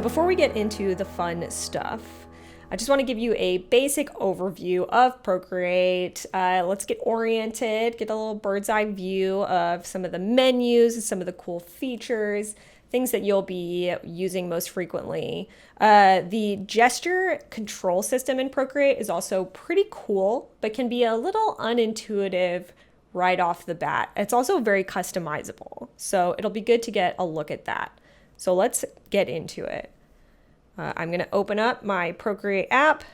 before we get into the fun stuff, I just want to give you a basic overview of Procreate. Let's get oriented, get a little bird's eye view of some of the menus and some of the cool features, things that you'll be using most frequently. The gesture control system in Procreate is also pretty cool, but can be a little unintuitive right off the bat. It's also very customizable, so it'll be good to get a look at that. So let's get into it. I'm going to open up my Procreate app.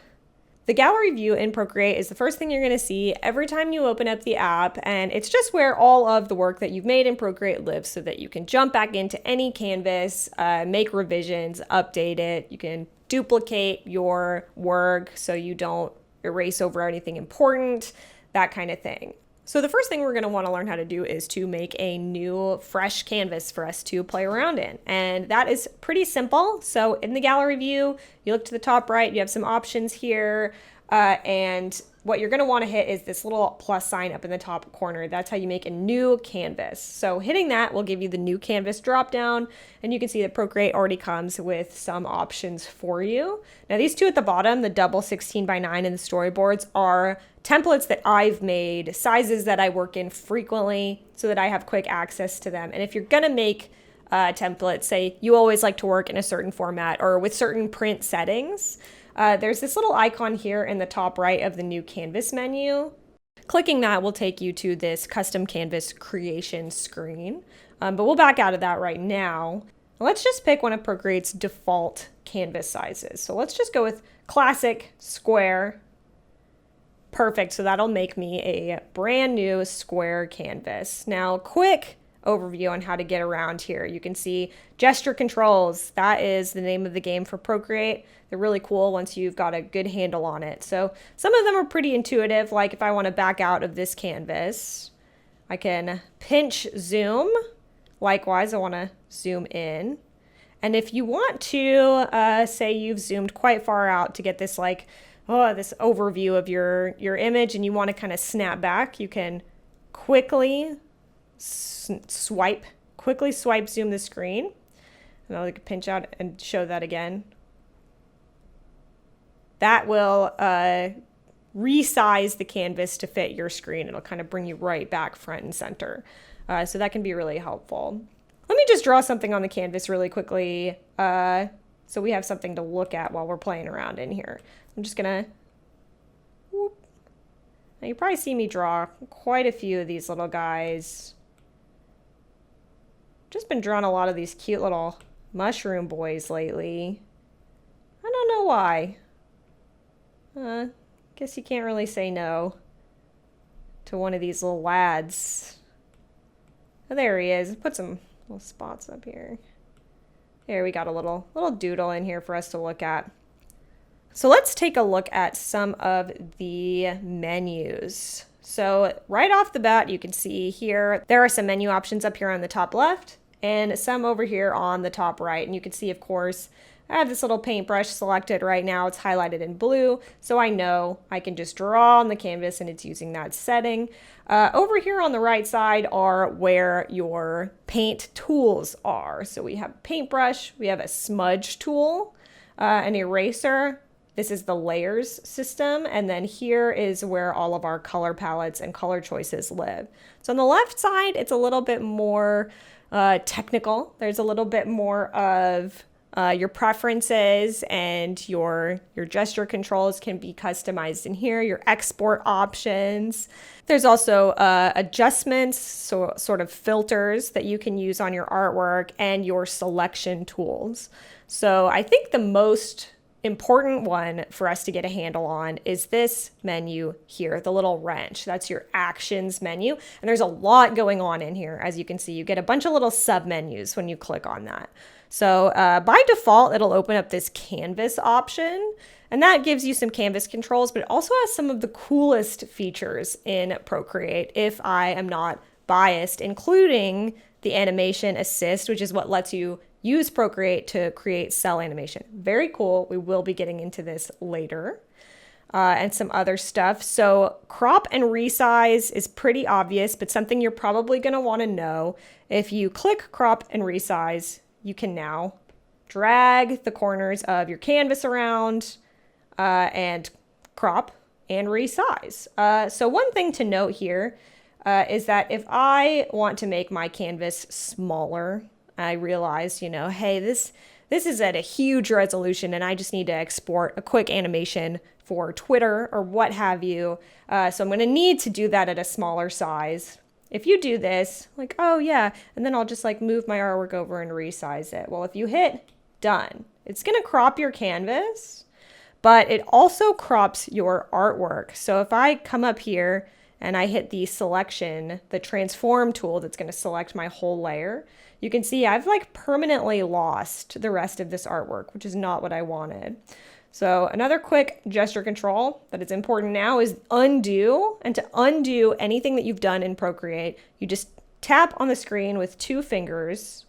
The gallery view in Procreate is the first thing you're going to see every time you open up the app, and it's just where all of the work that you've made in Procreate lives so that you can jump back into any canvas, make revisions, update it. You can duplicate your work so you don't erase over anything important, that kind of thing. So the first thing we're going to want to learn how to do is to make a new fresh canvas for us to play around in. And that is pretty simple. So in the gallery view, you look to the top right, you have some options here. And what you're going to want to hit is this little plus sign up in the top corner. That's how you make a new canvas. So hitting that will give you the new canvas drop down. And you can see that Procreate already comes with some options for you. Now these two at the bottom, the double 16:9 and the storyboards, are templates that I've made, sizes that I work in frequently so that I have quick access to them. And if you're going to make templates, say you always like to work in a certain format or with certain print settings, there's this little icon here in the top right of the new canvas menu. Clicking that will take you to this custom canvas creation screen, but we'll back out of that right now. Let's just pick one of Procreate's default canvas sizes. So let's just go with classic square. Perfect, so that'll make me a brand new square canvas. Now, quick overview on how to get around here. You can see gesture controls. That is the name of the game for Procreate. They're really cool once you've got a good handle on it. So some of them are pretty intuitive, like if I want to back out of this canvas, I can pinch zoom. Likewise, I want to zoom in. And if you want to, say you've zoomed quite far out to get this this overview of your image and you want to kind of snap back, you can quickly swipe zoom the screen. And I'll pinch out and show that again. That will resize the canvas to fit your screen. It'll kind of bring you right back front and center. So that can be really helpful. Let me just draw something on the canvas really quickly so we have something to look at while we're playing around in here. I'm just gonna, whoop. Now you probably see me draw quite a few of these little guys. Just been drawing a lot of these cute little mushroom boys lately. I don't know why. Guess you can't really say no to one of these little lads. Oh, there he is. Put some little spots up here. There, we got a little doodle in here for us to look at. So let's take a look at some of the menus. So right off the bat, you can see here, there are some menu options up here on the top left and some over here on the top right. And you can see, of course, I have this little paintbrush selected right now. It's highlighted in blue, so I know I can just draw on the canvas and it's using that setting. Over here on the right side are where your paint tools are. So we have paintbrush, we have a smudge tool, an eraser. This is the layers system, and then here is where all of our color palettes and color choices live. So on the left side, it's a little bit more technical. There's a little bit more of your preferences, and your gesture controls can be customized in here, your export options. There's also adjustments, so sort of filters that you can use on your artwork, and your selection tools. So I think the most important one for us to get a handle on is this menu here, the little wrench. That's your actions menu. And there's a lot going on in here. As you can see, you get a bunch of little sub menus when you click on that. So by default, it'll open up this canvas option, and that gives you some canvas controls, but it also has some of the coolest features in Procreate, if I am not biased, including the animation assist, which is what lets you use Procreate to create cell animation. Very cool. We will be getting into this later. And some other stuff. So crop and resize is pretty obvious, but something you're probably going to want to know. If you click crop and resize, you can now drag the corners of your canvas around and crop and resize. So one thing to note here is that if I want to make my canvas smaller, I realize, you know, hey, this is at a huge resolution and I just need to export a quick animation for Twitter or what have you. So I'm going to need to do that at a smaller size. If you do this, like, oh yeah, and then I'll just like move my artwork over and resize it. Well, if you hit done, it's going to crop your canvas, but it also crops your artwork. So if I come up here and I hit the selection, the transform tool that's going to select my whole layer, you can see I've like permanently lost the rest of this artwork, which is not what I wanted. So another quick gesture control that is important now is undo. And to undo anything that you've done in Procreate, you just tap on the screen with 2 fingers.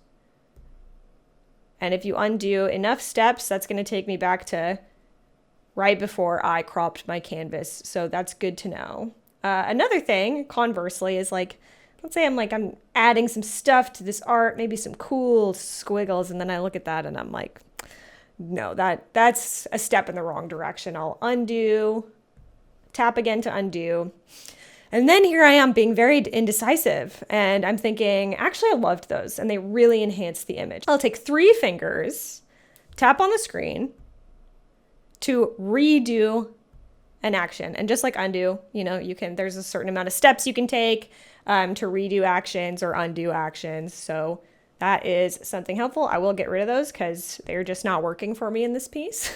And if you undo enough steps, that's going to take me back to right before I cropped my canvas. So that's good to know. Another thing, conversely, is like, let's say I'm adding some stuff to this art, maybe some cool squiggles, and then I look at that and I'm like, no, that's a step in the wrong direction. I'll undo, tap again to undo. And then here I am being very indecisive, and I'm thinking, actually I loved those and they really enhanced the image. I'll take 3 fingers, tap on the screen to redo an action. And just like undo, you know, there's a certain amount of steps you can take to redo actions or undo actions. So that is something helpful. I will get rid of those because they're just not working for me in this piece.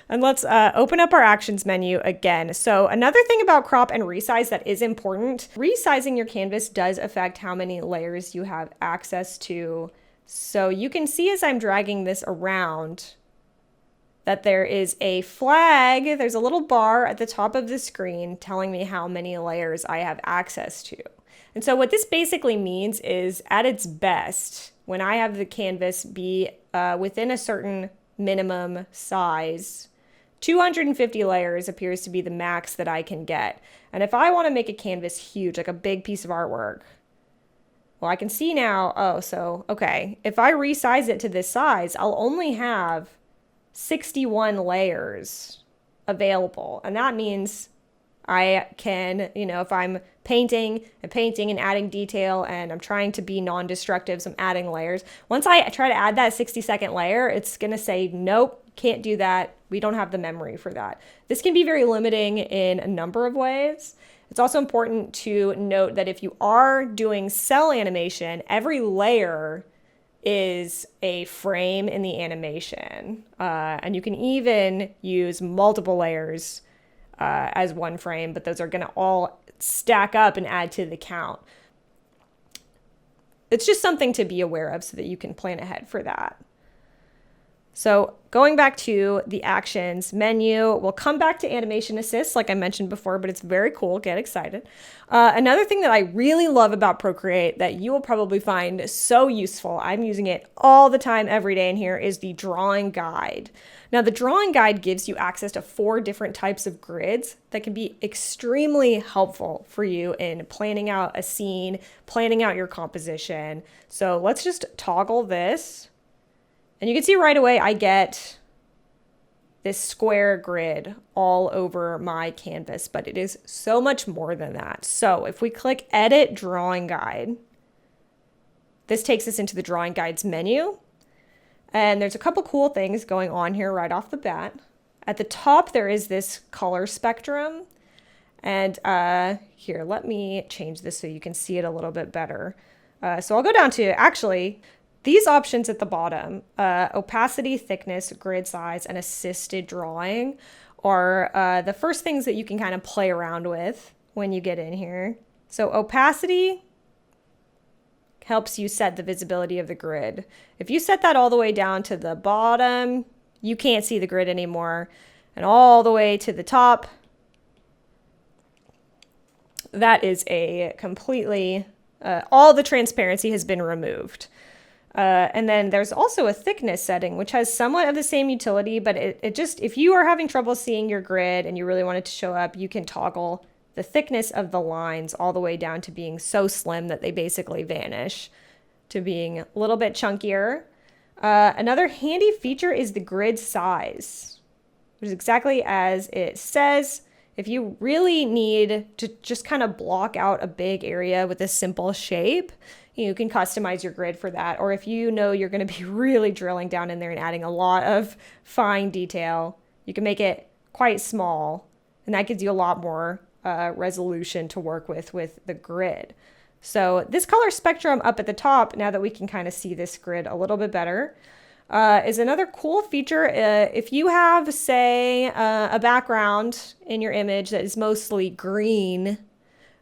And let's open up our actions menu again. So another thing about crop and resize that is important, resizing your canvas does affect how many layers you have access to. So you can see as I'm dragging this around that there is a flag, there's a little bar at the top of the screen telling me how many layers I have access to. And so what this basically means is, at its best, when I have the canvas be within a certain minimum size, 250 layers appears to be the max that I can get. And if I want to make a canvas huge, like a big piece of artwork, well, I can see now, okay, if I resize it to this size, I'll only have 61 layers available. And that means I can, you know, if I'm painting and adding detail and I'm trying to be non-destructive, so I'm adding layers. Once I try to add that 60-second layer, it's going to say, nope, can't do that. We don't have the memory for that. This can be very limiting in a number of ways. It's also important to note that if you are doing cell animation, every layer is a frame in the animation. And you can even use multiple layers as one frame, but those are going to all stack up and add to the count. It's just something to be aware of so that you can plan ahead for that. So going back to the actions menu, we'll come back to animation assist like I mentioned before, but it's very cool. Get excited. Another thing that I really love about Procreate that you will probably find so useful, I'm using it all the time every day in here, is the drawing guide. Now the drawing guide gives you access to 4 different types of grids that can be extremely helpful for you in planning out a scene, planning out your composition. So let's just toggle this. And you can see right away I get this square grid all over my canvas, but it is so much more than that. So if we click Edit Drawing Guide, this takes us into the Drawing Guides menu. And there's a couple cool things going on here right off the bat. At the top, there is this color spectrum. And here, let me change this so you can see it a little bit better. So I'll go down to, actually, these options at the bottom, opacity, thickness, grid size, and assisted drawing are the first things that you can kind of play around with when you get in here. So opacity helps you set the visibility of the grid. If you set that all the way down to the bottom, you can't see the grid anymore. And all the way to the top, that is a completely, all the transparency has been removed. And then there's also a thickness setting, which has somewhat of the same utility, but it just, if you are having trouble seeing your grid and you really want it to show up, you can toggle the thickness of the lines all the way down to being so slim that they basically vanish, to being a little bit chunkier. Another handy feature is the grid size, which is exactly as it says. If you really need to just kind of block out a big area with a simple shape, you can customize your grid for that. Or if you know you're going to be really drilling down in there and adding a lot of fine detail, you can make it quite small, and that gives you a lot more resolution to work with the grid. So this color spectrum up at the top, now that we can kind of see this grid a little bit better, is another cool feature. If you have, say, a background in your image that is mostly green,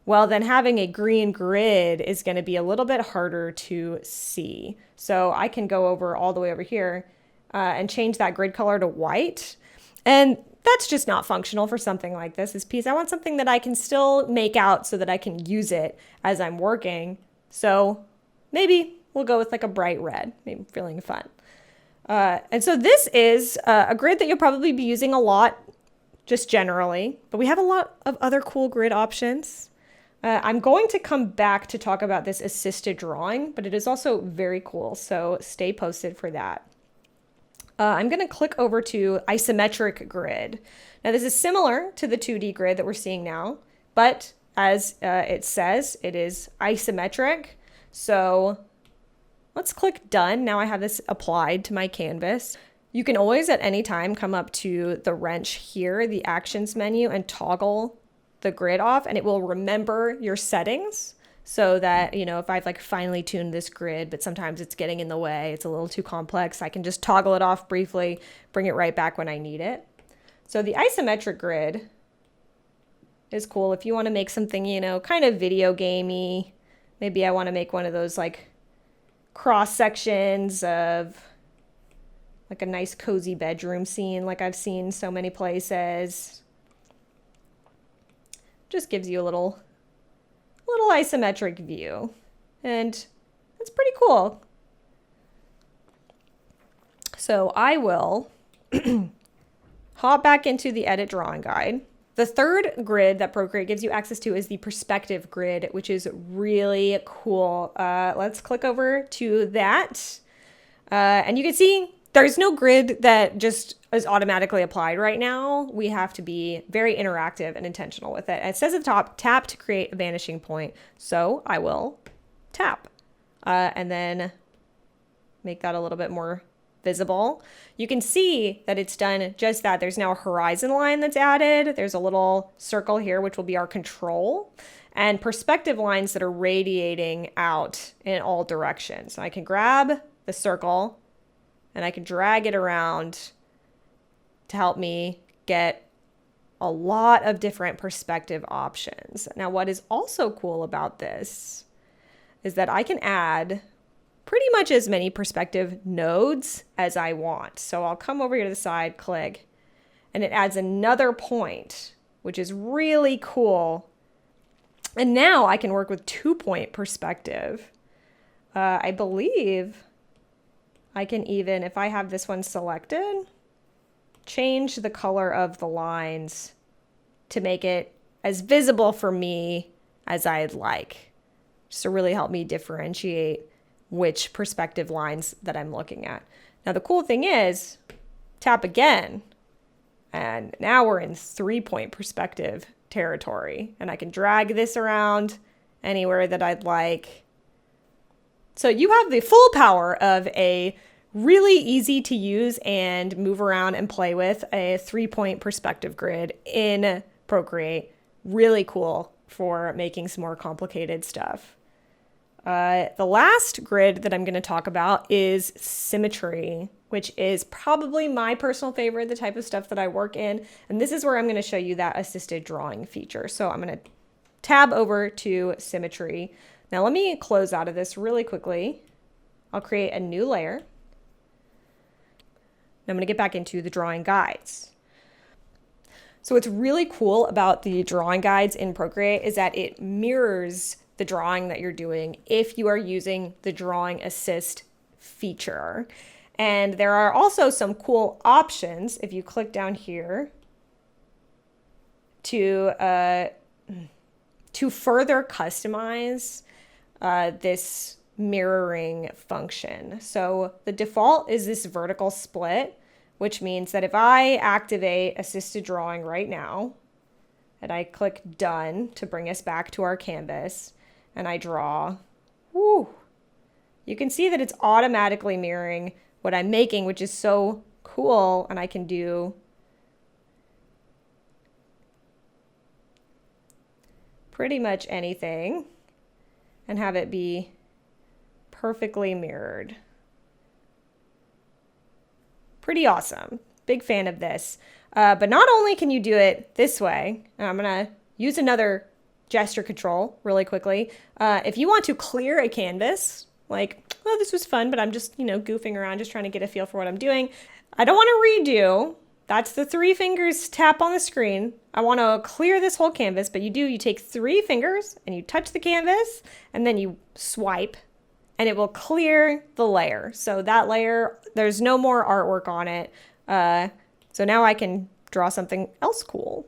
well, then having a green grid is going to be a little bit harder to see. So I can go over all the way over here and change that grid color to white. And that's just not functional for something like this piece. I want something that I can still make out so that I can use it as I'm working. So maybe we'll go with like a bright red, maybe feeling fun. And so this is a grid that you'll probably be using a lot just generally, but we have a lot of other cool grid options. I'm going to come back to talk about this assisted drawing, but it is also very cool. So stay posted for that. I'm going to click over to isometric grid. Now this is similar to the 2D grid that we're seeing now, but as it says, it is isometric. So let's click done. Now I have this applied to my canvas. You can always at any time come up to the wrench here, the actions menu, and toggle the grid off, and it will remember your settings. So that, you know, if I've like finely tuned this grid, but sometimes it's getting in the way, it's a little too complex, I can just toggle it off briefly, bring it right back when I need it. So the isometric grid is cool if you want to make something, you know, kind of video gamey. Maybe I want to make one of those like cross sections of like a nice cozy bedroom scene like I've seen so many places. Just gives you a little isometric view, and it's pretty cool. So I will hop back into the edit drawing guide. The third grid that Procreate gives you access to is the perspective grid, which is really cool. Let's click over to that. And you can see there's no grid that just is automatically applied right now. We have to be very interactive and intentional with it. And it says at the top, tap to create a vanishing point. So I will tap and then make that a little bit more visible. You can see that it's done just that. There's now a horizon line that's added. There's a little circle here, which will be our control, and perspective lines that are radiating out in all directions. So I can grab the circle and I can drag it around to help me get a lot of different perspective options. Now, what is also cool about this is that I can add pretty much as many perspective nodes as I want. So I'll come over here to the side, click, and it adds another point, which is really cool. And now I can work with 2-point perspective. I believe I can even, if I have this one selected, change the color of the lines to make it as visible for me as I'd like, just to really help me differentiate which perspective lines that I'm looking at. Now the cool thing is, tap again, and now we're in 3-point perspective territory, and I can drag this around anywhere that I'd like. So you have the full power of a really easy to use and move around and play with a 3-point perspective grid in Procreate. Really cool for making some more complicated stuff. The last grid that I'm going to talk about is symmetry, which is probably my personal favorite, the type of stuff that I work in. And this is where I'm going to show you that assisted drawing feature. So I'm going to tab over to symmetry. Now let me close out of this really quickly. I'll create a new layer. I'm going to get back into the drawing guides. So what's really cool about the drawing guides in Procreate is that it mirrors the drawing that you're doing if you are using the drawing assist feature. And there are also some cool options if you click down here to further customize this mirroring function. So the default is this vertical split, which means that if I activate assisted drawing right now, and I click done to bring us back to our canvas, and I draw, whoo, you can see that it's automatically mirroring what I'm making, which is so cool. And I can do pretty much anything and have it be perfectly mirrored. Pretty awesome. Big fan of this. But not only can you do it this way, and I'm going to use another gesture control really quickly. If you want to clear a canvas, like, oh, this was fun, but I'm just, goofing around, just trying to get a feel for what I'm doing. I don't want to redo. That's the 3 fingers tap on the screen. I want to clear this whole canvas, but you take 3 fingers and you touch the canvas and then you swipe and it will clear the layer. So that layer, there's no more artwork on it. So now I can draw something else cool.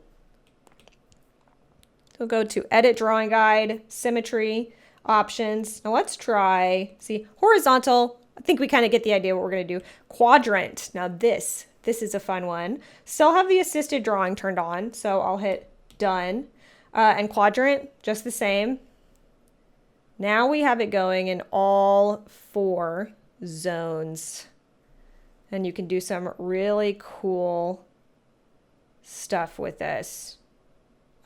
So go to Edit Drawing Guide, Symmetry, Options. Now let's try, see, horizontal. I think we kind of get the idea what we're going to do. Quadrant. Now this is a fun one. Still have the assisted drawing turned on, so I'll hit done. And quadrant, just the same. Now we have it going in all 4 zones. And you can do some really cool stuff with this.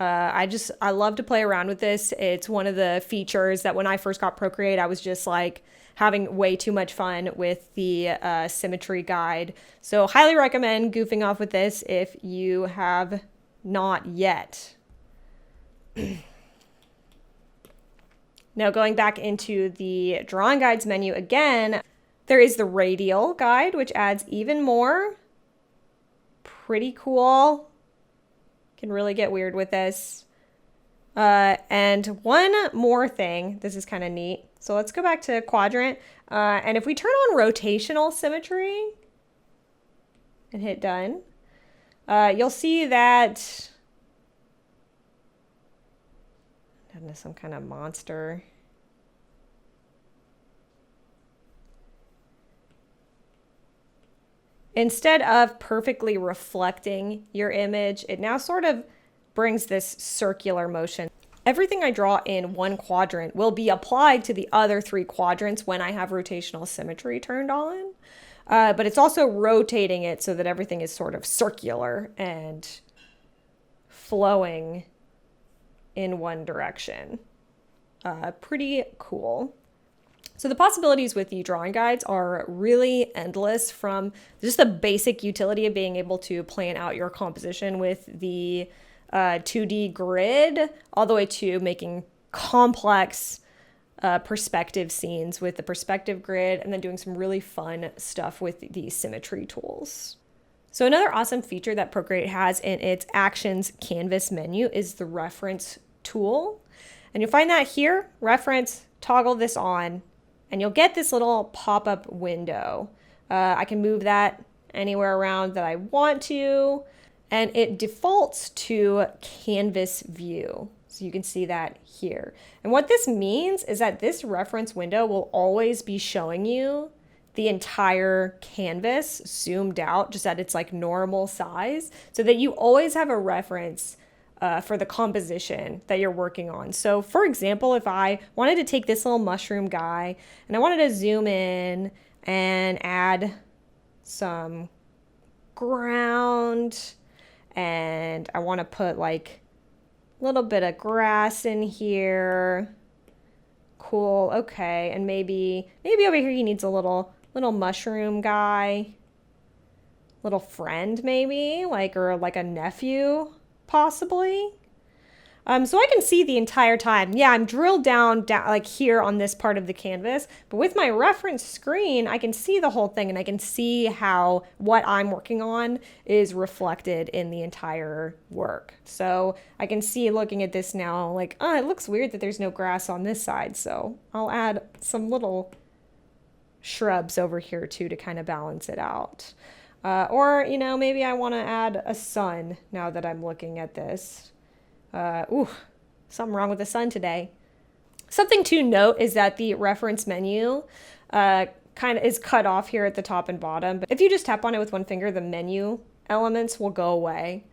I love to play around with this. It's one of the features that when I first got Procreate, I was just like having way too much fun with the symmetry guide. So highly recommend goofing off with this if you have not yet. Now going back into the drawing guides menu again, there is the radial guide, which adds even more. Pretty cool. Can really get weird with this. And one more thing, this is kind of neat. So let's go back to quadrant. And if we turn on rotational symmetry and hit done, you'll see that some kind of monster. Instead of perfectly reflecting your image, it now sort of brings this circular motion. Everything I draw in one quadrant will be applied to the other 3 quadrants when I have rotational symmetry turned on. But it's also rotating it so that everything is sort of circular and flowing in one direction. Pretty cool. So the possibilities with the drawing guides are really endless, from just the basic utility of being able to plan out your composition with the 2D grid, all the way to making complex perspective scenes with the perspective grid, and then doing some really fun stuff with the symmetry tools. So another awesome feature that Procreate has in its Actions Canvas menu is the reference tool. And you'll find that here, reference, toggle this on, and you'll get this little pop-up window. I can move that anywhere around that I want to, and it defaults to canvas view. So you can see that here. And what this means is that this reference window will always be showing you the entire canvas zoomed out, just at its like normal size, so that you always have a reference for the composition that you're working on. So for example, if I wanted to take this little mushroom guy and I wanted to zoom in and add some ground, and I want to put like a little bit of grass in here. Cool, okay. And maybe over here he needs a little mushroom guy, little friend maybe, or like a nephew possibly. So I can see the entire time. Yeah, I'm drilled down like here on this part of the canvas, but with my reference screen, I can see the whole thing, and I can see how what I'm working on is reflected in the entire work. So I can see, looking at this now, like, oh, it looks weird that there's no grass on this side. So I'll add some little shrubs over here too to kind of balance it out. Or, maybe I want to add a sun now that I'm looking at this. Something wrong with the sun today. Something to note is that the reference menu kind of is cut off here at the top and bottom. But if you just tap on it with one finger, the menu elements will go away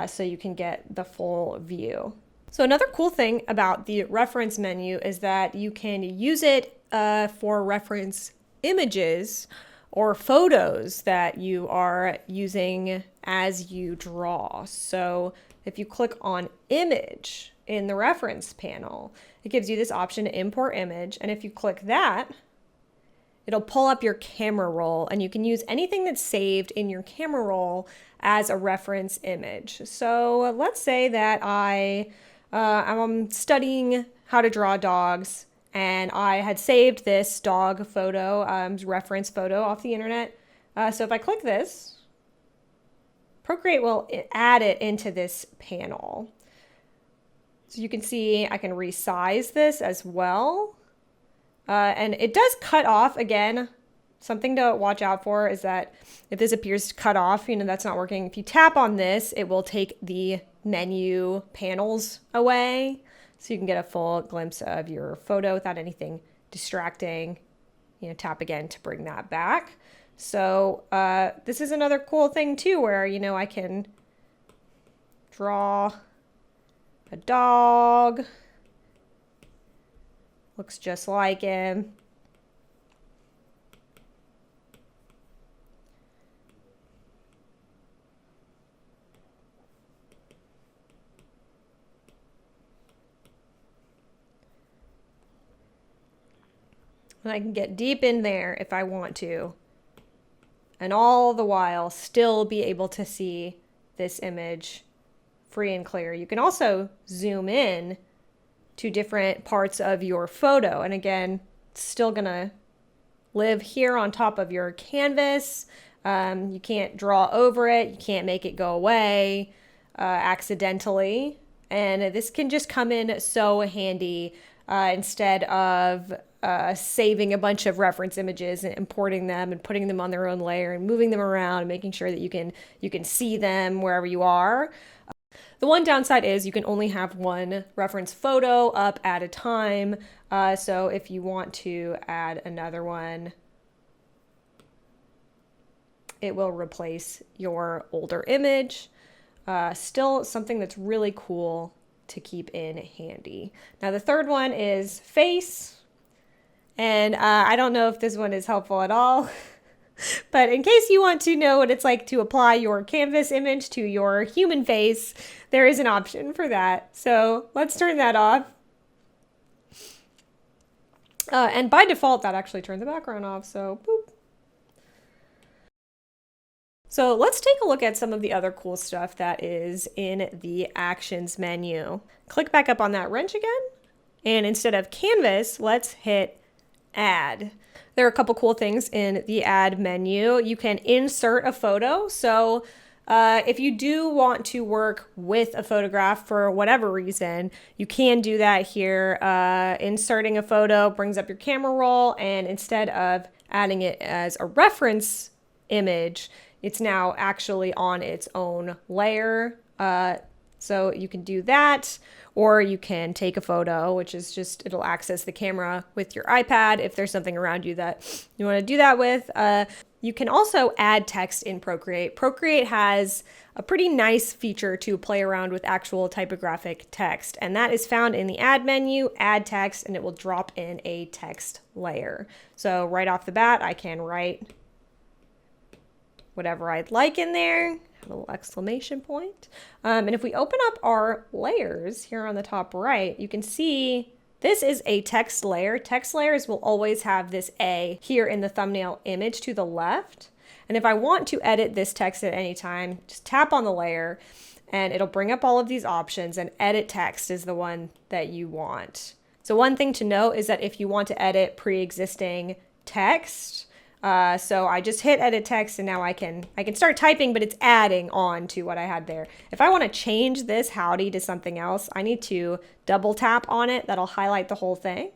so you can get the full view. So another cool thing about the reference menu is that you can use it for reference images or photos that you are using as you draw. So if you click on image in the reference panel, it gives you this option to import image. And if you click that, it'll pull up your camera roll, and you can use anything that's saved in your camera roll as a reference image. So let's say that I'm studying how to draw dogs, and I had saved this dog photo, reference photo off the internet. So if I click this, Procreate will add it into this panel. So you can see I can resize this as well. And it does cut off again. Something to watch out for is that if this appears cut off, that's not working. If you tap on this, it will take the menu panels away. So you can get a full glimpse of your photo without anything distracting. Tap again to bring that back. So this is another cool thing too, where, I can draw a dog. Looks just like him. And I can get deep in there if I want to. And all the while still be able to see this image free and clear. You can also zoom in to different parts of your photo. And again, it's still gonna live here on top of your canvas. You can't draw over it. You can't make it go away accidentally. And this can just come in so handy instead of saving a bunch of reference images and importing them and putting them on their own layer and moving them around and making sure that you can see them wherever you are. The one downside is you can only have one reference photo up at a time. So if you want to add another one, it will replace your older image. Still something that's really cool to keep in handy. Now the third one is face. And I don't know if this one is helpful at all. But in case you want to know what it's like to apply your canvas image to your human face, there is an option for that. So let's turn that off. And by default, that actually turns the background off. So boop. So let's take a look at some of the other cool stuff that is in the actions menu. Click back up on that wrench again. And instead of canvas, let's hit add. There are a couple cool things in the add menu. You can insert a photo. So if you do want to work with a photograph for whatever reason, you can do that here. Inserting a photo brings up your camera roll, and instead of adding it as a reference image, it's now actually on its own layer. So you can do that, or you can take a photo, which is just, it'll access the camera with your iPad if there's something around you that you want to do that with. You can also add text in Procreate. Procreate has a pretty nice feature to play around with actual typographic text, and that is found in the add menu, add text, and it will drop in a text layer. So right off the bat, I can write whatever I'd like in there. A little exclamation point. And if we open up our layers here on the top right, you can see this is a text layer. Text layers will always have this A here in the thumbnail image to the left. And if I want to edit this text at any time, just tap on the layer and it'll bring up all of these options, and edit text is the one that you want. So one thing to note is that if you want to edit pre-existing text, so I just hit edit text and now I can start typing, but it's adding on to what I had there. If I want to change this howdy to something else, I need to double tap on it. That'll highlight the whole thing.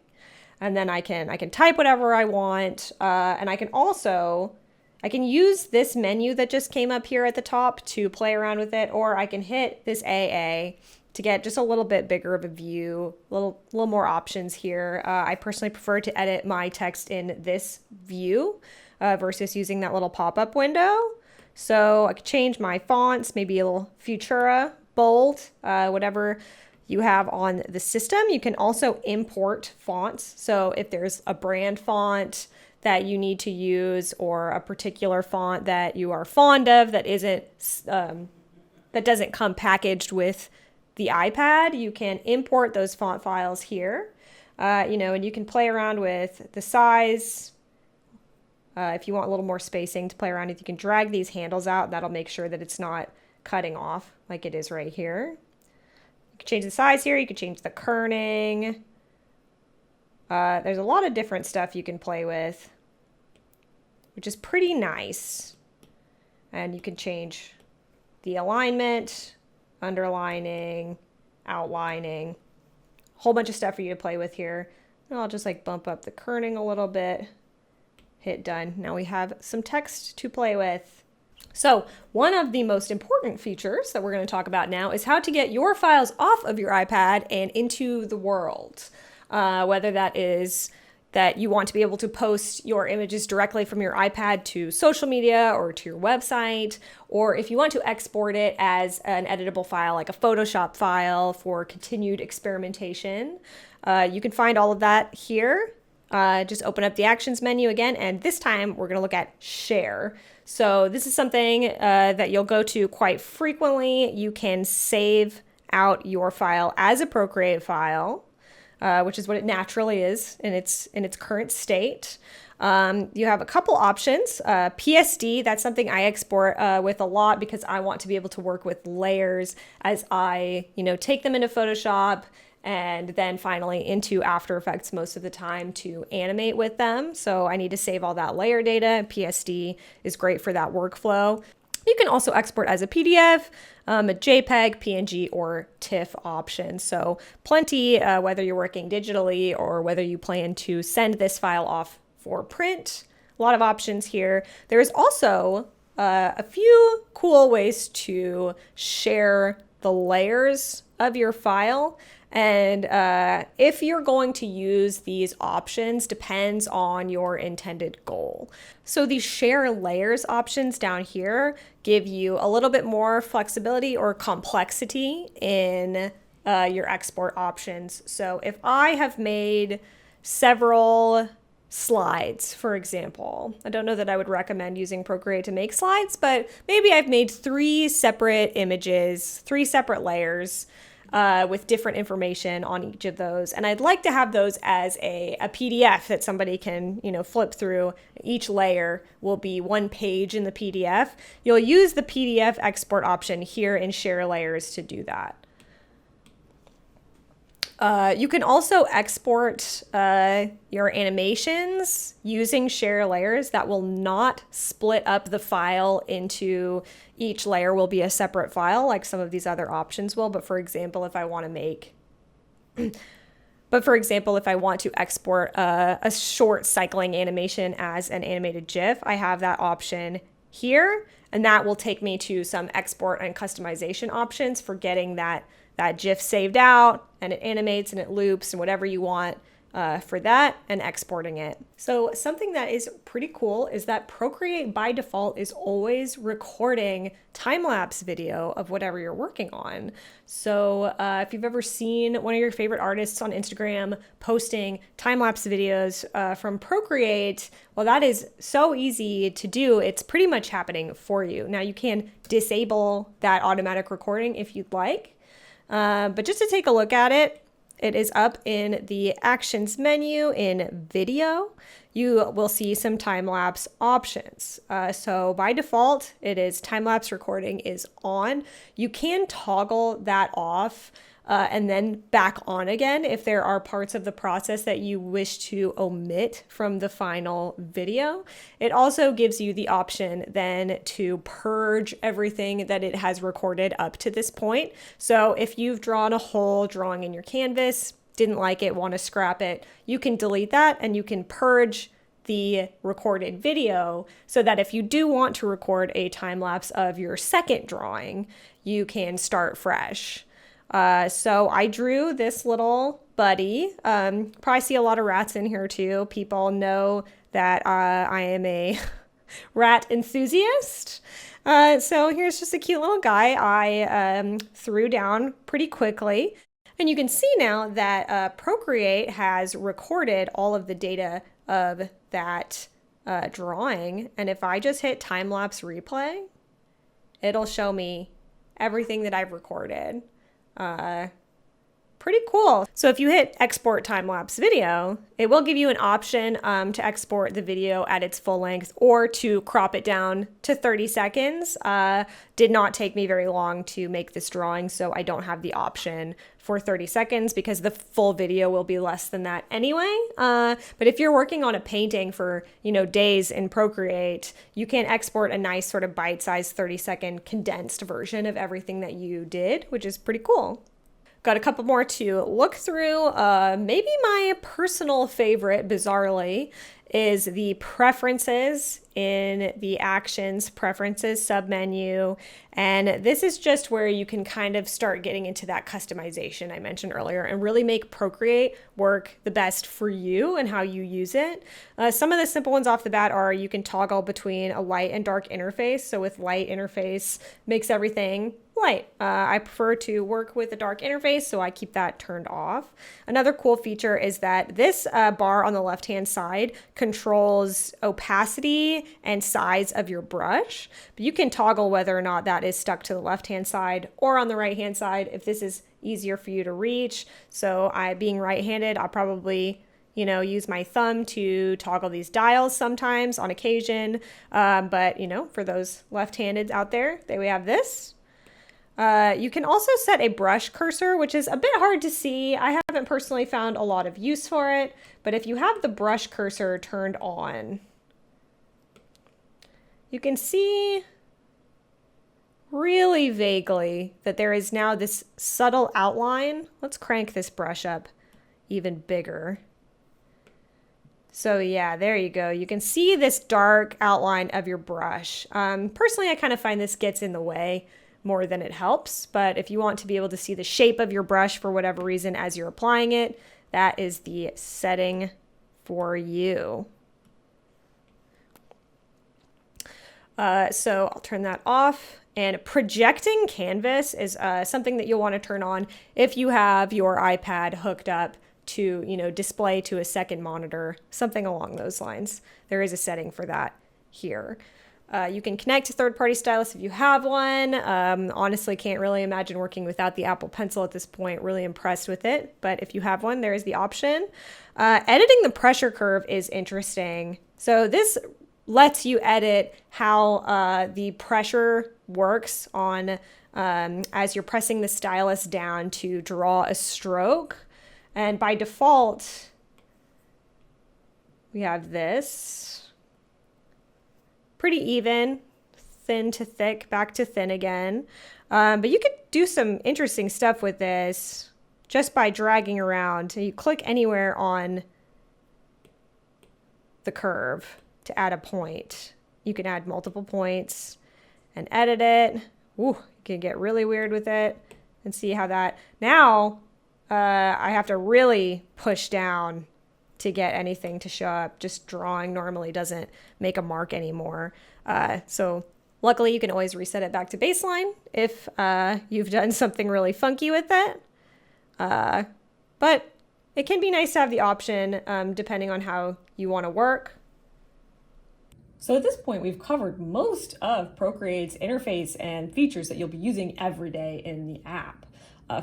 And then I can type whatever I want. And I can use this menu that just came up here at the top to play around with it, or I can hit this AA to get just a little bit bigger of a view, a little more options here. I personally prefer to edit my text in this view versus using that little pop-up window. So I could change my fonts, maybe a little Futura, bold, whatever you have on the system. You can also import fonts. So if there's a brand font that you need to use, or a particular font that you are fond of that doesn't come packaged with the iPad, you can import those font files here. And you can play around with the size. If you want a little more spacing to play around with, you can drag these handles out. That'll make sure that it's not cutting off like it is right here. You can change the size here. You can change the kerning. There's a lot of different stuff you can play with, which is pretty nice. And you can change the alignment, underlining, outlining, a whole bunch of stuff for you to play with here. And I'll just like bump up the kerning a little bit, hit done. Now we have some text to play with. So one of the most important features that we're going to talk about now is how to get your files off of your iPad and into the world. Whether that is that you want to be able to post your images directly from your iPad to social media or to your website, or if you want to export it as an editable file, like a Photoshop file for continued experimentation. You can find all of that here. Just open up the Actions menu again, and this time we're going to look at Share. So this is something that you'll go to quite frequently. You can save out your file as a Procreate file, which is what it naturally is in its current state. You have a couple options. PSD, that's something I export with a lot because I want to be able to work with layers as I, take them into Photoshop and then finally into After Effects most of the time to animate with them. So I need to save all that layer data. PSD is great for that workflow. You can also export as a PDF, a JPEG, PNG, or TIFF option. So plenty, whether you're working digitally or whether you plan to send this file off for print. A lot of options here. There's also a few cool ways to share the layers of your file. And if you're going to use these options depends on your intended goal. So these share layers options down here give you a little bit more flexibility or complexity in your export options. So if I have made several slides, for example, I don't know that I would recommend using Procreate to make slides, but maybe I've made 3 separate images, 3 separate layers, with different information on each of those. And I'd like to have those as a PDF that somebody can, flip through. Each layer will be 1 page in the PDF. You'll use the PDF export option here in Share Layers to do that. You can also export your animations using Share Layers. That will not split up the file into each layer will be a separate file like some of these other options will. But for example, if I want to export a short cycling animation as an animated GIF, I have that option here, and that will take me to some export and customization options for getting that GIF saved out, and it animates and it loops and whatever you want for that, and exporting it. So something that is pretty cool is that Procreate by default is always recording time-lapse video of whatever you're working on. So if you've ever seen one of your favorite artists on Instagram posting time-lapse videos from Procreate, well, that is so easy to do. It's pretty much happening for you. Now you can disable that automatic recording if you'd like. But just to take a look at it, it is up in the Actions menu in Video. You will see some time-lapse options. So by default, it is time-lapse recording is on. You can toggle that off and then back on again if there are parts of the process that you wish to omit from the final video. It also gives you the option then to purge everything that it has recorded up to this point. So if you've drawn a whole drawing in your canvas, didn't like it, want to scrap it, you can delete that and you can purge the recorded video so that if you do want to record a time lapse of your second drawing, you can start fresh. So I drew this little buddy. Probably see a lot of rats in here too. People know that I am a rat enthusiast. So here's just a cute little guy I threw down pretty quickly. And you can see now that Procreate has recorded all of the data of that drawing. And if I just hit time-lapse replay, it'll show me everything that I've recorded. Pretty cool. So if you hit export time-lapse video, it will give you an option to export the video at its full length or to crop it down to 30 seconds. Did not take me very long to make this drawing, so I don't have the option for 30 seconds because the full video will be less than that anyway. But if you're working on a painting for, days in Procreate, you can export a nice sort of bite-sized 30-second condensed version of everything that you did, which is pretty cool. Got a couple more to look through. Maybe my personal favorite, bizarrely, is the preferences in the actions preferences submenu. And this is just where you can kind of start getting into that customization I mentioned earlier and really make Procreate work the best for you and how you use it. Some of the simple ones off the bat are you can toggle between a light and dark interface. So with light interface makes everything light. I prefer to work with a dark interface, so I keep that turned off. Another cool feature is that this bar on the left-hand side controls opacity and size of your brush, but you can toggle whether or not that is stuck to the left-hand side or on the right-hand side if this is easier for you to reach. So being right-handed, I'll probably use my thumb to toggle these dials sometimes on occasion. But for those left-handed out there, we have this. You can also set a brush cursor, which is a bit hard to see. I haven't personally found a lot of use for it, but if you have the brush cursor turned on, you can see really vaguely that there is now this subtle outline. Let's crank this brush up even bigger. So yeah, there you go. You can see this dark outline of your brush. Personally, I kind of find this gets in the way more than it helps, but if you want to be able to see the shape of your brush for whatever reason as you're applying it, that is the setting for you. So I'll turn that off. And projecting canvas is something that you'll want to turn on if you have your iPad hooked up to, display to a second monitor, something along those lines. There is a setting for that here. You can connect to third-party styluses if you have one. Honestly, can't really imagine working without the Apple Pencil at this point. Really impressed with it. But if you have one, there is the option. Editing the pressure curve is interesting. So this lets you edit how the pressure works on as you're pressing the stylus down to draw a stroke. And by default, we have this. Pretty even, thin to thick, back to thin again. But you could do some interesting stuff with this just by dragging around. So you click anywhere on the curve to add a point. You can add multiple points and edit it. Ooh, you can get really weird with it and see how that... Now, I have to really push down to get anything to show up. Just drawing normally doesn't make a mark anymore. So luckily you can always reset it back to baseline if you've done something really funky with it. But it can be nice to have the option depending on how you want to work. So at this point, we've covered most of Procreate's interface and features that you'll be using every day in the app.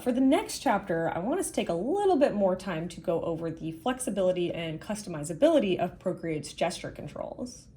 For the next chapter, I want us to take a little bit more time to go over the flexibility and customizability of Procreate's gesture controls.